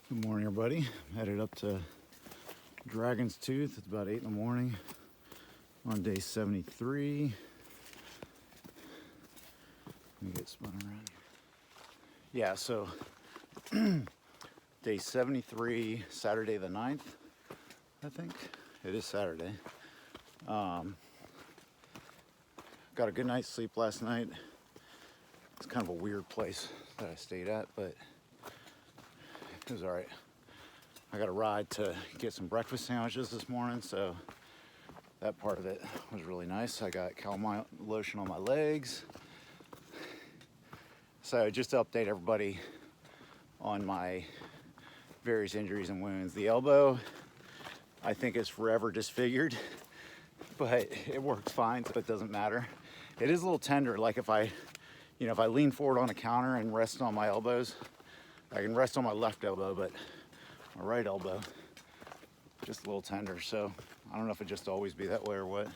Good morning, everybody. I'm headed up to Dragon's Tooth. It's about 8 in the morning on day 73. Let me get spun around. Yeah, so day 73, Saturday the 9th, I think. It is Saturday. Got a good night's sleep last night. It's kind of a weird place that I stayed at, but it was all right. I got a ride to get some breakfast sandwiches this morning, so that part of it was really nice. I got calamine lotion on my legs. So just to update everybody on my various injuries and wounds. The elbow, I think, is forever disfigured, but it works fine, so it doesn't matter. It is a little tender, like if I lean forward on a counter and rest on my elbows, I can rest on my left elbow, but my right elbow, just a little tender. So I don't know if it just always be that way or what,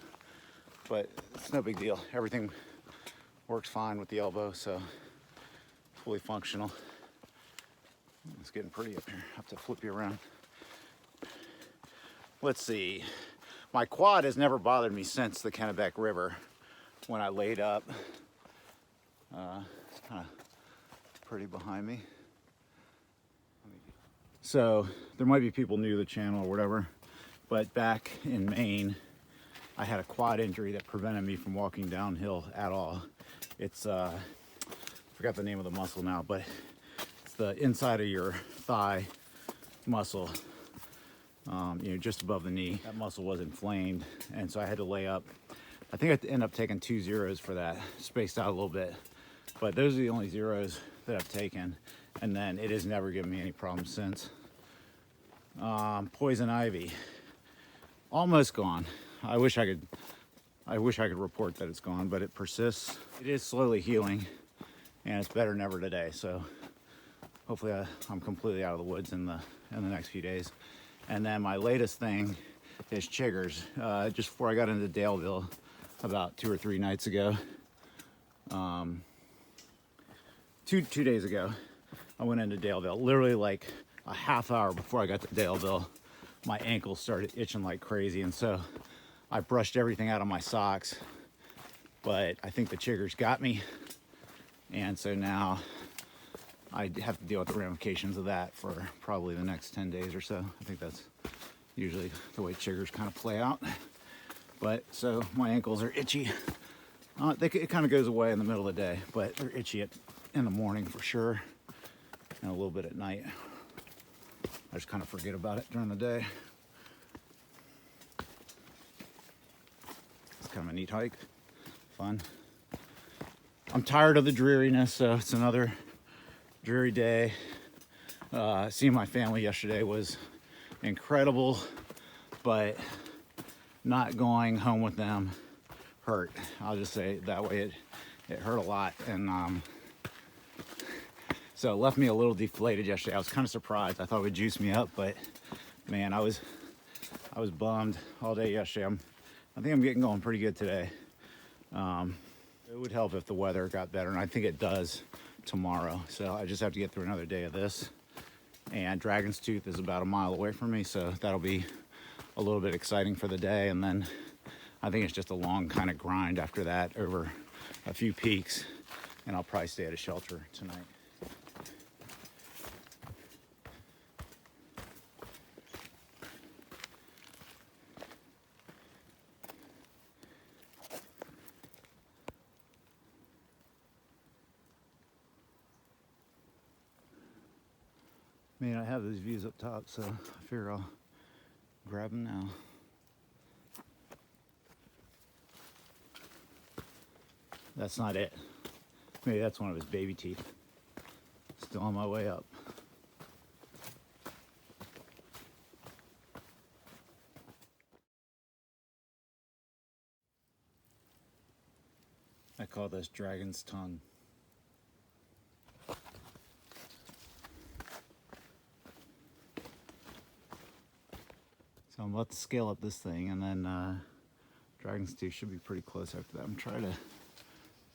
but it's no big deal. Everything works fine with the elbow, so fully functional. It's getting pretty up here. I have to flip you around. Let's see. My quad has never bothered me since the Kennebec River when I laid up. It's kind of pretty behind me. So there might be people new to the channel or whatever, but back in Maine, I had a quad injury that prevented me from walking downhill at all. It's, I forgot the name of the muscle now, but it's the inside of your thigh muscle, just above the knee. That muscle was inflamed, and so I had to lay up. I think I ended up taking 2 zeros for that, spaced out a little bit, but those are the only zeros that I've taken, and then it has never given me any problems since. Poison ivy, almost gone. I wish I could report that it's gone, but it persists. It is slowly healing, and it's better than ever today. So hopefully I'm completely out of the woods in the next few days. And then my latest thing is chiggers. Just before I got into Daleville, about 2 or 3 nights ago, two days ago, I went into Daleville. Literally like a half hour before I got to Daleville, my ankles started itching like crazy, and so I brushed everything out of my socks, but I think the chiggers got me, and so now I have to deal with the ramifications of that for probably the next 10 days or so. I think that's usually the way chiggers kind of play out. But so my ankles are itchy. It kind of goes away in the middle of the day, but they're itchy in the morning for sure, and a little bit at night. I just kind of forget about it during the day. It's kind of a neat hike, fun. I'm tired of the dreariness, so it's another dreary day. Seeing my family yesterday was incredible, but not going home with them hurt. I'll just say it that way. It hurt a lot, and so it left me a little deflated yesterday. I was kind of surprised. I thought it would juice me up, but man, I was bummed all day yesterday. I think I'm getting going pretty good today. It would help if the weather got better, and I think it does tomorrow. So I just have to get through another day of this. And Dragon's Tooth is about a mile away from me, so that'll be a little bit exciting for the day. And then I think it's just a long kind of grind after that over a few peaks, and I'll probably stay at a shelter tonight. Man, I have these views up top, so I figure I'll grab them now. That's not it. Maybe that's one of his baby teeth. Still on my way up. I call this dragon's tongue. So I'm about to scale up this thing, and then Dragon's Tooth should be pretty close after that. I'm trying to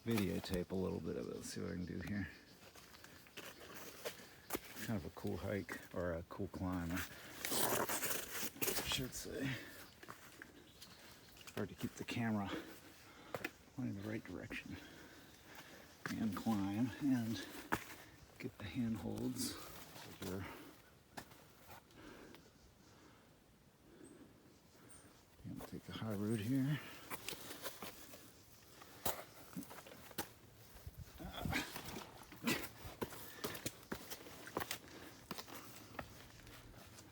videotape a little bit of it. Let's see what I can do here. Kind of a cool hike, or a cool climb, I should say. Hard to keep the camera pointing in the right direction and climb and get the handholds. Here. I'm gonna take the high road here.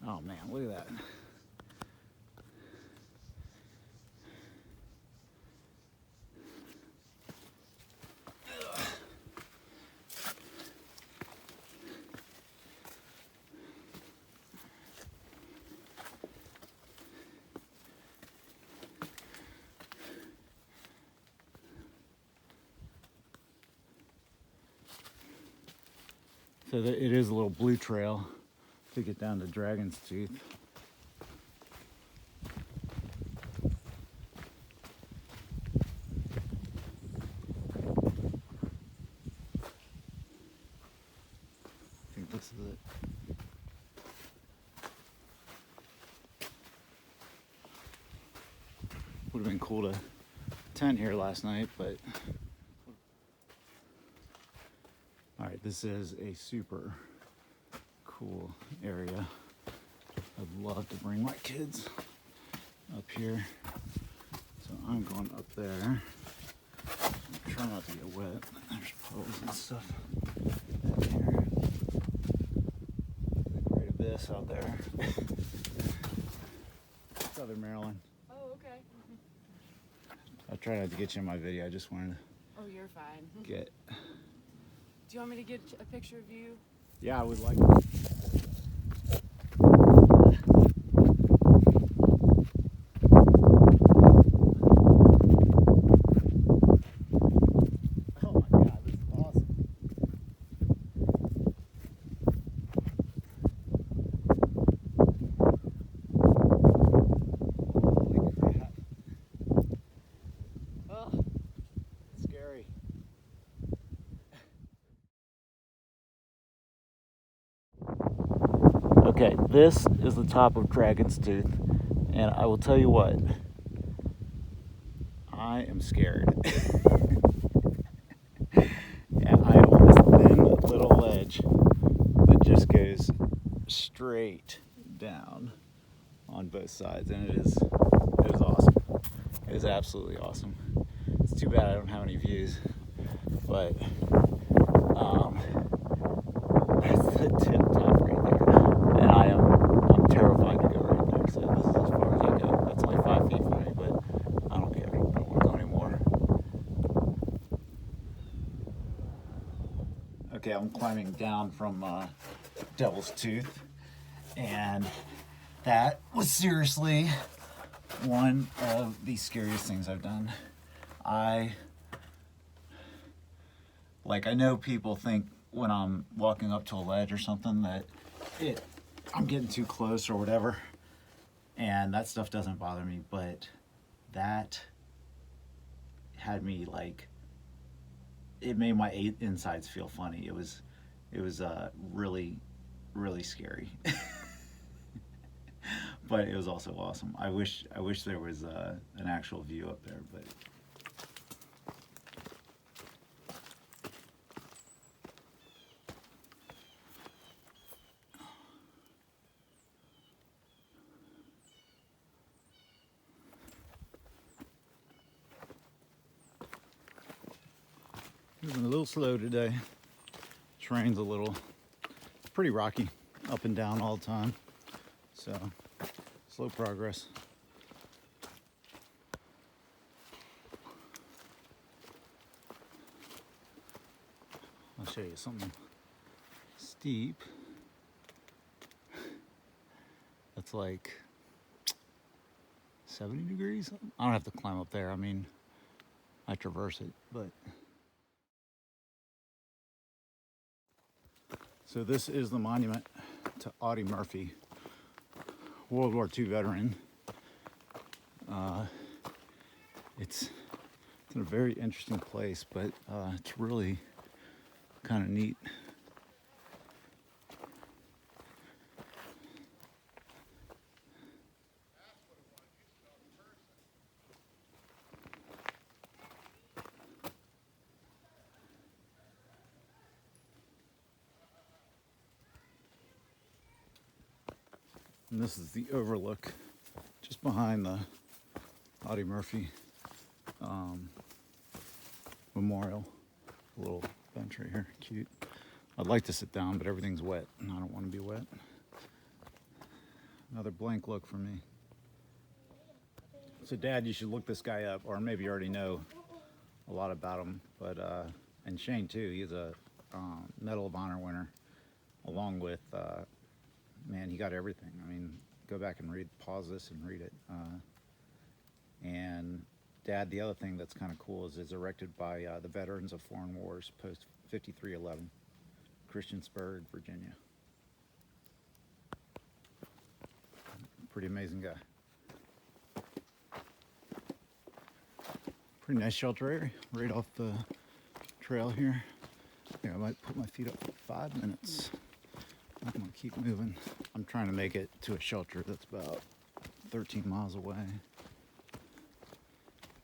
Oh man, look at that. So it is a little blue trail to get down to Dragon's Tooth. I think this is it. Would have been cool to tent here last night, but all right, this is a super cool area. I'd love to bring my kids up here. So I'm going up there. Try not to get wet. There's puddles and stuff in here. The great abyss out there. Southern Maryland. Oh, okay. I tried not to get you in my video. I just wanted to Oh, you're fine. get. Do you want me to get a picture of you? Yeah, I would like to. Okay, this is the top of Dragon's Tooth, and I will tell you what, I am scared. Yeah, I am on this thin little ledge that just goes straight down on both sides, and it is awesome. It is absolutely awesome. It's too bad I don't have any views, but that's the tip top right there. And I'm terrified to go right there, so this is as far as I go. That's only 5 feet from me, but I don't care. I don't want to go anymore. Okay, I'm climbing down from Devil's Tooth, and that was seriously one of the scariest things I've done. I know people think when I'm walking up to a ledge or something that I'm getting too close or whatever, and that stuff doesn't bother me, but that had me like, it made my insides feel funny. It was really, really scary. But it was also awesome. I wish there was an actual view up there, but moving a little slow today. Terrain's a little pretty rocky, up and down all the time, so slow progress. I'll show you something steep. That's like 70 degrees. I don't have to climb up there. I mean, I traverse it, but. So this is the monument to Audie Murphy, World War II veteran. It's in a very interesting place, but it's really kind of neat. And this is the overlook just behind the Audie Murphy memorial. A little bench right here, cute. I'd like to sit down, but everything's wet, and I don't want to be wet. Another blank look for me. So, Dad, you should look this guy up, or maybe you already know a lot about him. But and Shane too. He's a Medal of Honor winner, along with man, he got everything. I mean, go back and pause this and read it. And Dad, the other thing that's kind of cool is it's erected by the Veterans of Foreign Wars post 5311, Christiansburg, Virginia. Pretty amazing guy. Pretty nice shelter area right off the trail here. Yeah, I might put my feet up for 5 minutes. I'm gonna keep moving. I'm trying to make it to a shelter that's about 13 miles away. I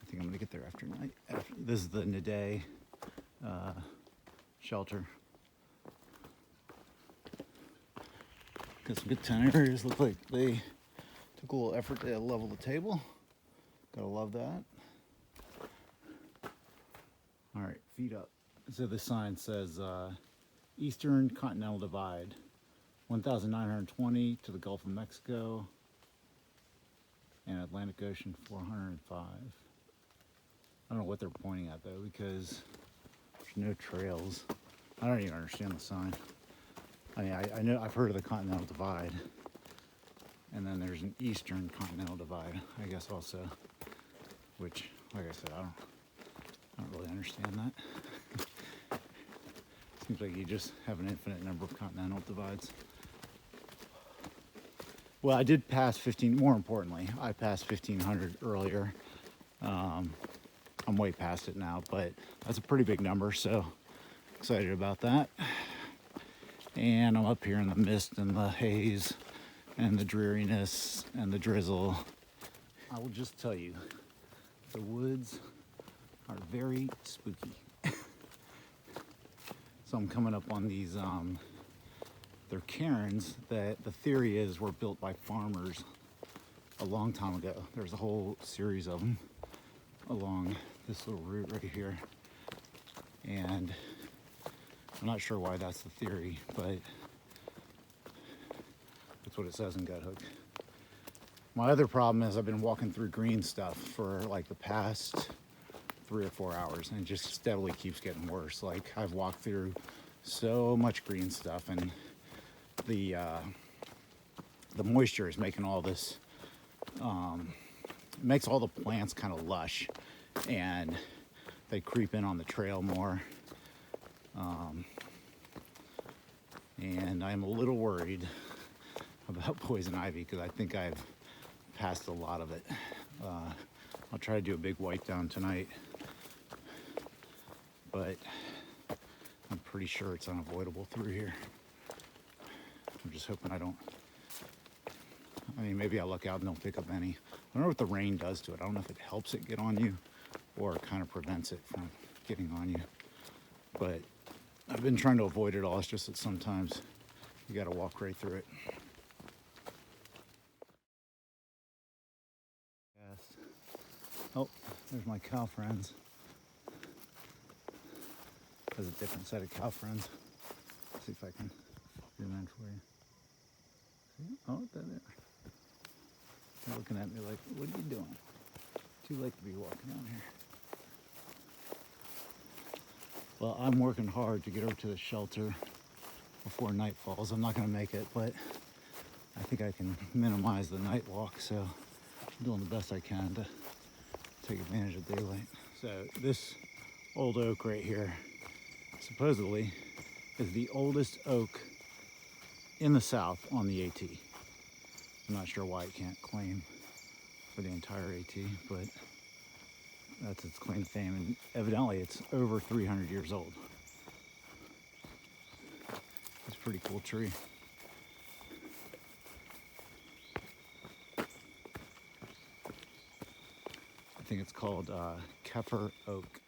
think I'm gonna get there after night. This is the Naday shelter. Got some good tent areas. Look like they took a little effort to level the table. Gotta love that. All right, feet up. So the sign says Eastern Continental Divide, 1,920 to the Gulf of Mexico, and Atlantic Ocean 405. I don't know what they're pointing at though, because there's no trails. I don't even understand the sign. I mean, I know I've heard of the Continental Divide, and then there's an Eastern Continental Divide, I guess also, which, like I said, I don't really understand that. Seems like you just have an infinite number of continental divides. Well, I did pass 15, more importantly, I passed 1,500 earlier. I'm way past it now, but that's a pretty big number, so excited about that. And I'm up here in the mist and the haze and the dreariness and the drizzle. I will just tell you, the woods are very spooky. So I'm coming up on these, they're cairns that the theory is were built by farmers a long time ago. There's a whole series of them along this little route right here. And I'm not sure why that's the theory, but that's what it says in Gut Hook. My other problem is I've been walking through green stuff for like the past 3 or 4 hours, and it just steadily keeps getting worse. Like, I've walked through so much green stuff, and the moisture is making all this, makes all the plants kind of lush, and they creep in on the trail more. And I'm a little worried about poison ivy because I think I've passed a lot of it. I'll try to do a big wipe down tonight, but I'm pretty sure it's unavoidable through here. I'm just hoping I don't, I mean, maybe I'll look out and don't pick up any. I don't know what the rain does to it. I don't know if it helps it get on you or kind of prevents it from getting on you. But I've been trying to avoid it all. It's just that sometimes you got to walk right through it. Yes. Oh, there's my cow friends. There's a different set of cow friends. Let's see if I can zoom in for you. See? Oh, there they are. They're looking at me like, what are you doing? Too late to be walking out here. Well, I'm working hard to get over to the shelter before night falls. I'm not going to make it, but I think I can minimize the night walk, so I'm doing the best I can to take advantage of daylight. So this old oak right here supposedly is the oldest oak in the South on the AT. I'm not sure why it can't claim for the entire AT, but that's its claim to fame, and evidently it's over 300 years old. It's a pretty cool tree. I think it's called Kefir oak.